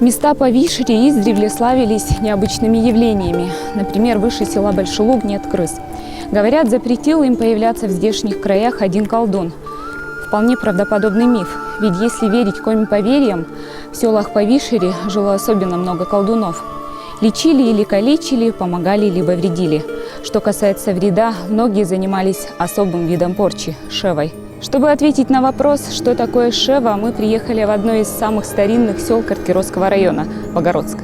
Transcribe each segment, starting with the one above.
Места по Вишере издревле славились необычными явлениями. Например, выше села Большой Луг нет крыс. Говорят, запретил им появляться в здешних краях один колдун. Вполне правдоподобный миф. Ведь если верить коми-поверьям, в селах по Вишере жило особенно много колдунов. Лечили или калечили, помогали либо вредили. Что касается вреда, многие занимались особым видом порчи – шевой. Чтобы ответить на вопрос, что такое шева, мы приехали в одно из самых старинных сел Карткиросского района – Богородск.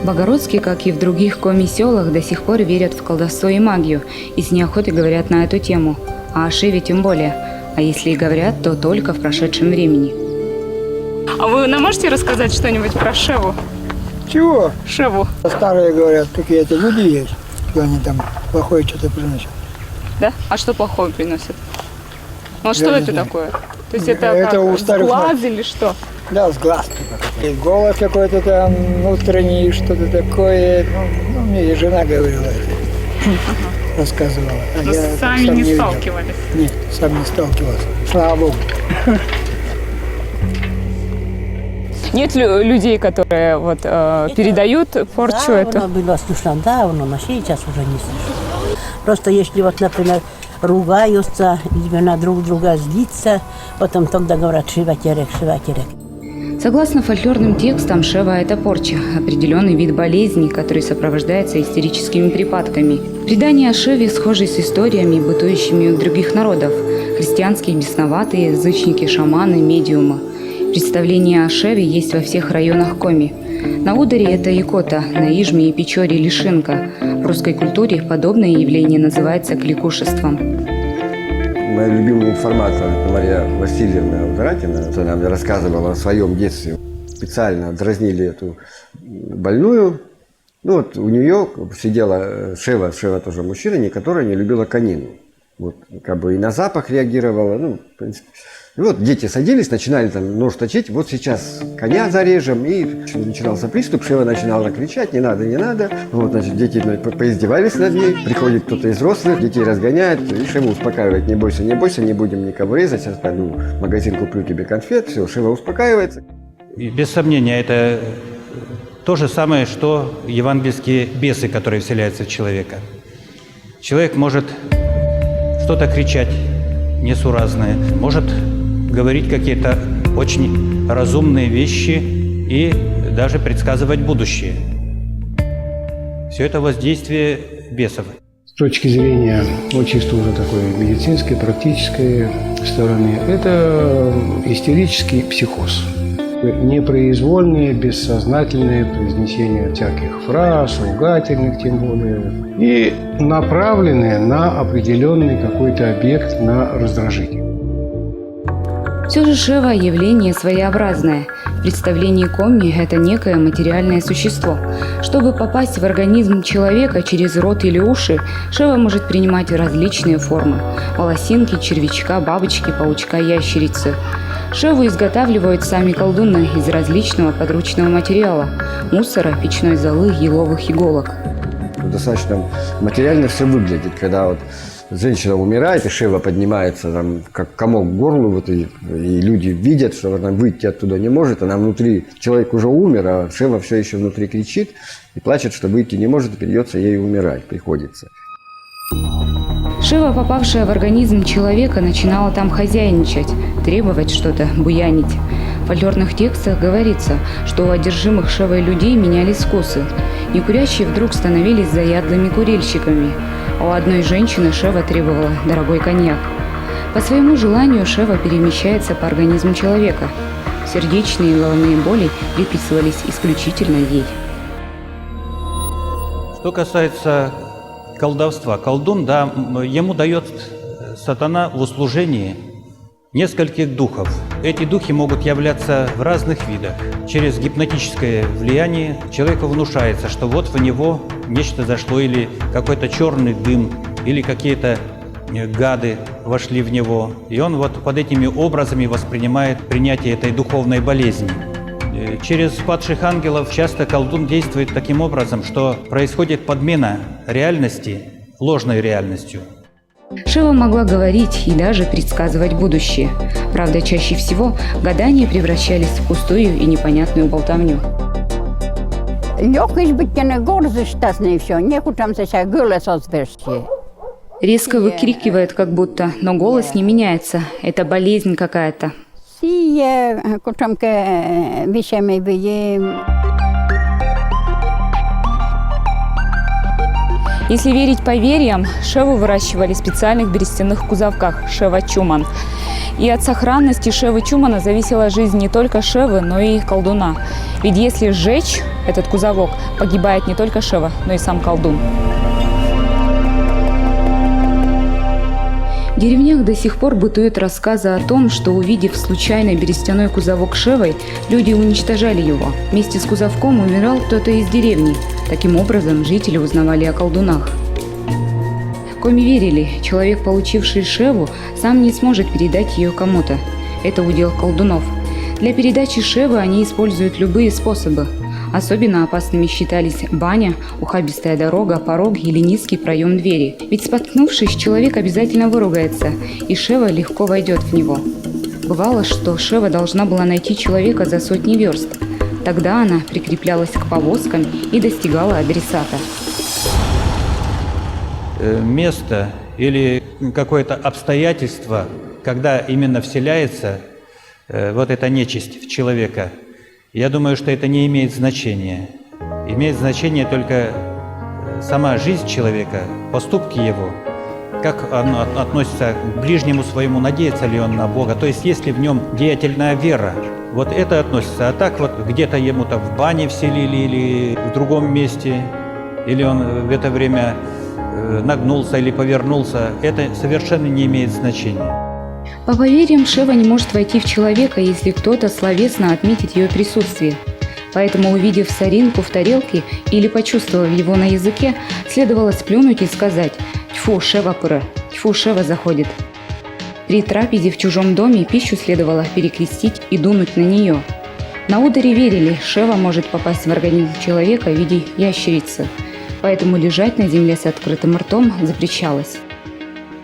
В Богородске, как и в других коми-селах, до сих пор верят в колдовство и магию и с неохотой говорят на эту тему. А о шеве тем более. А если и говорят, то только в прошедшем времени. А вы нам можете рассказать что-нибудь про шеву? Чего? Шеву. Старые говорят, какие-то люди есть, что они там плохое что-то приносят. Да? А что плохое приносят? Ну, что это такое? То есть это Это у как, старых с глаз или что? Да, с глаз. И голос какой-то там внутренний, что-то такое. Ну, мне и жена говорила это. Рассказывала. А Но я сами сам не видел. сталкивались? Нет, сам не сталкивался. Слава Богу. Нет людей, которые вот, передают порчу да, эту? Да, было слышно давно, но сейчас уже не слышно. Просто если вот, например, ругаются, на друг друга злиться, потом тогда говорят «шива-терек, шива-терек». Согласно фольклорным текстам, шева – это порча, определенный вид болезни, который сопровождается истерическими припадками. Предания о шеве схожи с историями, бытующими у других народов – христианские бесноватые, язычники, шаманы, медиумы. Представление о шеве есть во всех районах Коми. На Ударе это икота, на Ижме и Печоре – лишинка. В русской культуре подобное явление называется кликушеством. Моя любимая информация, это Мария Васильевна Удратина, она нам рассказывала о своем детстве. Специально дразнили эту больную. Ну вот у нее сидела Шева тоже мужчина, которая не любила конину. Вот как бы и на запах реагировала, ну, в принципе. И вот дети садились, начинали там нож точить, вот сейчас коня зарежем, и начинался приступ, Шева начинала кричать, не надо, не надо. Вот, значит, дети поиздевались над ней, приходит кто-то из взрослых, детей разгоняет, и Шева успокаивает, не бойся, не будем никого резать, сейчас пойду в магазин, куплю тебе конфет, все, Шева успокаивается. И без сомнения, это то же самое, что евангельские бесы, которые вселяются в человека. Человек может что-то кричать несуразное, может говорить какие-то очень разумные вещи и даже предсказывать будущее. Все это воздействие бесов. С точки зрения, вот чисто уже такой медицинской, практической стороны, это истерический психоз. Непроизвольное, бессознательное произнесение всяких фраз, ругательных тем более, и направленное на определенный какой-то объект, на раздражитель. Все же шева – явление своеобразное. В представлении Коми это некое материальное существо. Чтобы попасть в организм человека через рот или уши, шева может принимать различные формы – волосинки, червячка, бабочки, паучка, ящерицы. Шеву изготавливают сами колдуны из различного подручного материала – мусора, печной золы, еловых иголок. Достаточно материально все выглядит, когда вот женщина умирает, и Шева поднимается там, как комок к горлу, вот, и люди видят, что она выйти оттуда не может, она внутри, человек уже умер, а Шева все еще внутри кричит и плачет, что выйти не может, и придется ей умирать, приходится. Шева, попавшая в организм человека, начинала там хозяйничать, требовать что-то, буянить. В фольклорных текстах говорится, что у одержимых шевой людей менялись вкусы. Некурящие вдруг становились заядлыми курильщиками, а у одной женщины шева требовала дорогой коньяк. По своему желанию шева перемещается по организму человека. Сердечные и головные боли приписывались исключительно ей. Что касается колдовства, колдун, да, ему дает сатана в услужении нескольких духов. Эти духи могут являться в разных видах. Через гипнотическое влияние человеку внушается, что вот в него нечто зашло, или какой-то черный дым, или какие-то гады вошли в него. И он вот под этими образами воспринимает принятие этой духовной болезни. Через падших ангелов часто колдун действует таким образом, что происходит подмена реальности ложной реальностью. Шева могла говорить и даже предсказывать будущее. Правда, чаще всего гадания превращались в пустую и непонятную болтовню. Резко выкрикивает как будто, но голос не меняется. Это болезнь какая-то. Если верить поверьям, шеву выращивали в специальных берестяных кузовках – шева-чуман. И от сохранности шевы-чумана зависела жизнь не только шевы, но и колдуна. Ведь если сжечь этот кузовок, погибает не только шева, но и сам колдун. В деревнях до сих пор бытуют рассказы о том, что, увидев случайно берестяной кузовок шевой, люди уничтожали его. Вместе с кузовком умирал кто-то из деревни. Таким образом, жители узнавали о колдунах. Коми верили, человек, получивший шеву, сам не сможет передать ее кому-то. Это удел колдунов. Для передачи шевы они используют любые способы. Особенно опасными считались баня, ухабистая дорога, порог или низкий проем двери. Ведь споткнувшись, человек обязательно выругается, и шева легко войдет в него. Бывало, что шева должна была найти человека за сотни верст. Тогда она прикреплялась к повозкам и достигала адресата. Место или какое-то обстоятельство, когда именно вселяется вот эта нечисть в человека, я думаю, что это не имеет значения. Имеет значение только сама жизнь человека, поступки его, как он относится к ближнему своему, надеется ли он на Бога. То есть, есть ли в нем деятельная вера, вот это относится. А так вот где-то ему-то в бане вселили или в другом месте, или он в это время нагнулся или повернулся, это совершенно не имеет значения. По поверьям, шева не может войти в человека, если кто-то словесно отметит ее присутствие. Поэтому, увидев соринку в тарелке или почувствовав его на языке, следовало сплюнуть и сказать «Тьфу, шева пыра», «Тьфу, шева заходит». При трапезе в чужом доме пищу следовало перекрестить и дунуть на нее. На ударе верили, шева может попасть в организм человека в виде ящерицы, поэтому лежать на земле с открытым ртом запрещалось.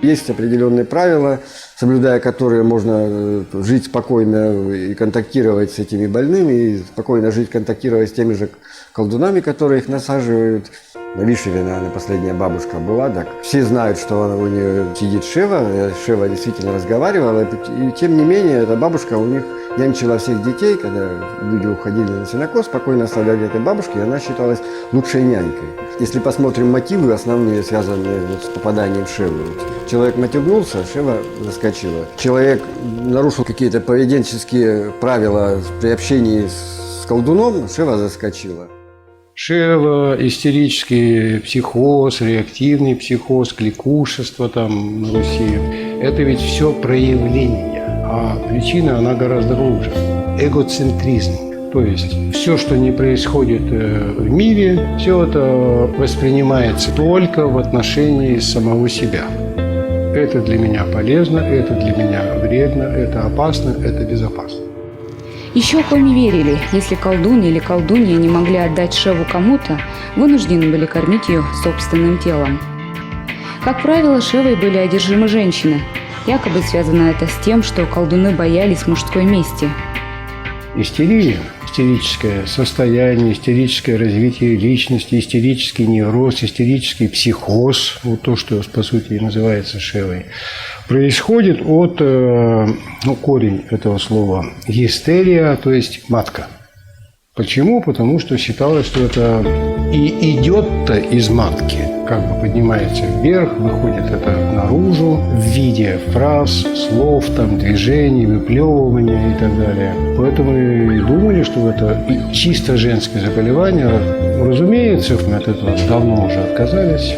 Есть определенные правила, соблюдая которые можно жить спокойно и контактировать с этими больными, и спокойно жить, контактировать с теми же колдунами, которые их насаживают. На Вишеве, наверное, последняя бабушка была, так все знают, что у нее сидит шева, шева действительно разговаривала, и тем не менее эта бабушка у них нянчила всех детей, когда люди уходили на сенокос, спокойно оставляли этой бабушке, и она считалась лучшей нянькой. Если посмотрим мотивы основные, связанные с попаданием шевы, человек натягнулся, шева заскочила. Человек нарушил какие-то поведенческие правила при общении с колдуном, шева заскочила. Шева, истерический психоз, реактивный психоз, кликушество там на Руси – это ведь все проявление, а причина, она гораздо глубже. Эгоцентризм, то есть все, что не происходит в мире, все это воспринимается только в отношении самого себя. Это для меня полезно, это для меня вредно, это опасно, это безопасно. Еще коми верили, если колдун или колдунья не могли отдать шеву кому-то, вынуждены были кормить ее собственным телом. Как правило, шевой были одержимы женщины. Якобы связано это с тем, что колдуны боялись мужской мести. Истерия, истерическое состояние, истерическое развитие личности, истерический невроз, истерический психоз, вот то, что по сути и называется шевой, происходит от, корень этого слова «гистерия», то есть матка. Почему? Потому что считалось, что это и идет-то из матки, как бы поднимается вверх, выходит это наружу в виде фраз, слов, там, движений, выплевывания и так далее. Поэтому и думали, что это чисто женское заболевание. Разумеется, мы от этого давно уже отказались.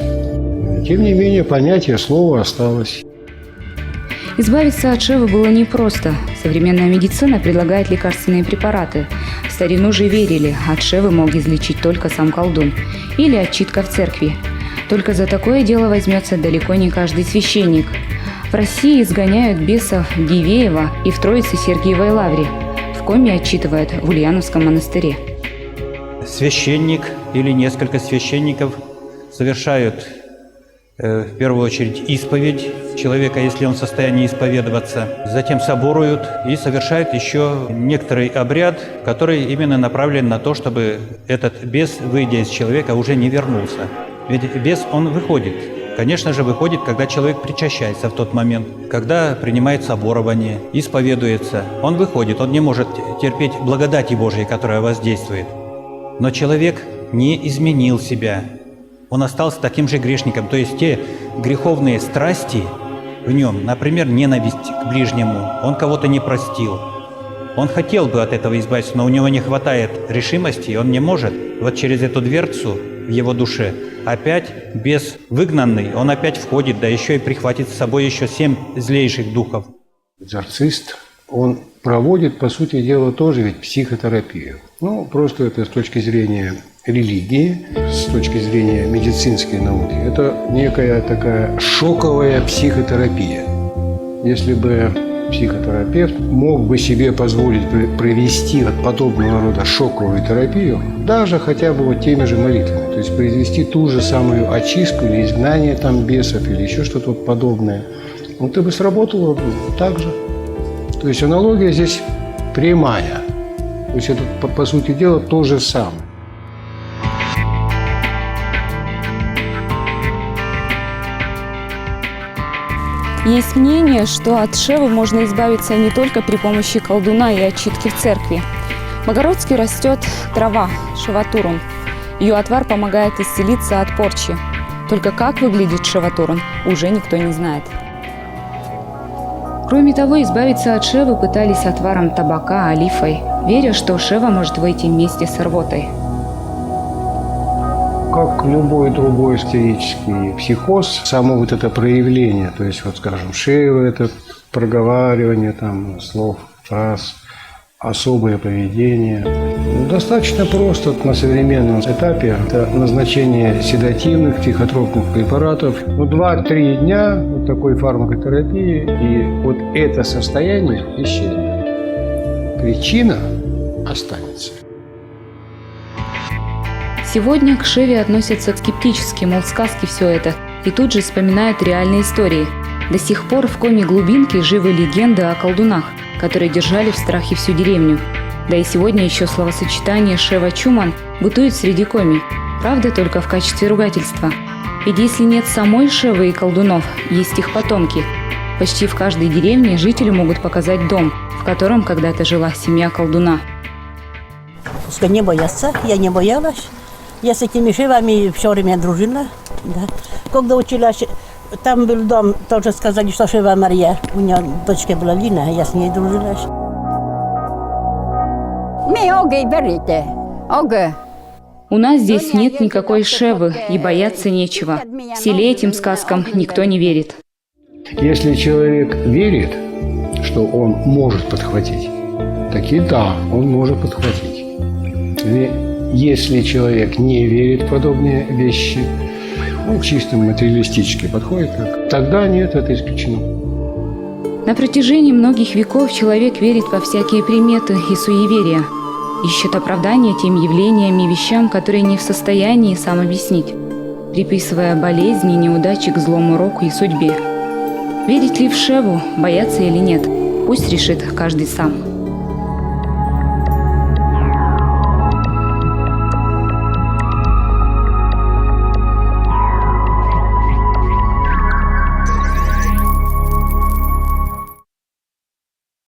Тем не менее, понятие слова осталось. Избавиться от шевы было непросто. Современная медицина предлагает лекарственные препараты. В старину же верили, от шевы мог излечить только сам колдун или отчитка в церкви. Только за такое дело возьмется далеко не каждый священник. В России изгоняют бесов в Дивеево и в Троице-Сергиевой лавре. В Коми отчитывают в Ульяновском монастыре. Священник или несколько священников совершают в первую очередь исповедь человека, если он в состоянии исповедоваться. Затем соборуют и совершают еще некоторый обряд, который именно направлен на то, чтобы этот бес, выйдя из человека, уже не вернулся. Ведь бес, он выходит. Конечно же, выходит, когда человек причащается в тот момент, когда принимает соборование, исповедуется. Он выходит, он не может терпеть благодати Божьей, которая воздействует. Но человек не изменил себя. Он остался таким же грешником. То есть те греховные страсти в нем, например, ненависть к ближнему, он кого-то не простил. Он хотел бы от этого избавиться, но у него не хватает решимости, и он не может. Вот через эту дверцу в его душе опять бес выгнанный, он опять входит, да еще и прихватит с собой еще 7 злейших духов. Экзорцист, он проводит, по сути дела, тоже ведь психотерапию. Ну, просто это с точки зрения религии, с точки зрения медицинской науки. Это некая такая шоковая психотерапия. Если бы психотерапевт мог бы себе позволить провести вот подобного рода шоковую терапию, даже хотя бы вот теми же молитвами, то есть произвести ту же самую очистку или изгнание там бесов или еще что-то вот подобное, вот это бы сработало так же. То есть аналогия здесь прямая. То есть это, по сути дела, то же самое. Есть мнение, что от шевы можно избавиться не только при помощи колдуна и очистки в церкви. В Богородске растет трава шеватурун. Ее отвар помогает исцелиться от порчи. Только как выглядит шеватурун, уже никто не знает. Кроме того, избавиться от шевы пытались отваром табака, олифой, веря, что шева может выйти вместе с рвотой. Как любой другой истерический психоз, само вот это проявление, то есть, вот скажем, шева, это проговаривание там, слов, фраз, особое поведение. Достаточно просто на современном этапе это назначение седативных, психотропных препаратов. 2-3 дня вот такой фармакотерапии, и вот это состояние исчезнет. Причина останется. Сегодня к шеве относятся скептически, мол, сказки все это, и тут же вспоминают реальные истории. До сих пор в коме глубинки живы легенды о колдунах, которые держали в страхе всю деревню. Да и сегодня еще словосочетание «шева-чуман» бытует среди коми, правда, только в качестве ругательства. Ведь если нет самой шевы и колдунов, есть их потомки. Почти в каждой деревне жители могут показать дом, в котором когда-то жила семья колдуна. Пускай не боятся, я не боялась. Я с этими шевами все время дружила. Да. Когда училась, там был дом, тоже сказали, что шева Мария. У нее дочка была Лина, я с ней дружила. У нас здесь нет никакой шевы, и бояться нечего. В селе этим сказкам никто не верит. Если человек верит, что он может подхватить, так и да, он может подхватить. Если человек не верит в подобные вещи, чисто материалистически подходит, тогда нет, это исключено. На протяжении многих веков человек верит во всякие приметы и суеверия, ищет оправдание тем явлениям и вещам, которые не в состоянии сам объяснить, приписывая болезни и неудачи к злому року и судьбе. Верить ли в шеву, бояться или нет, пусть решит каждый сам.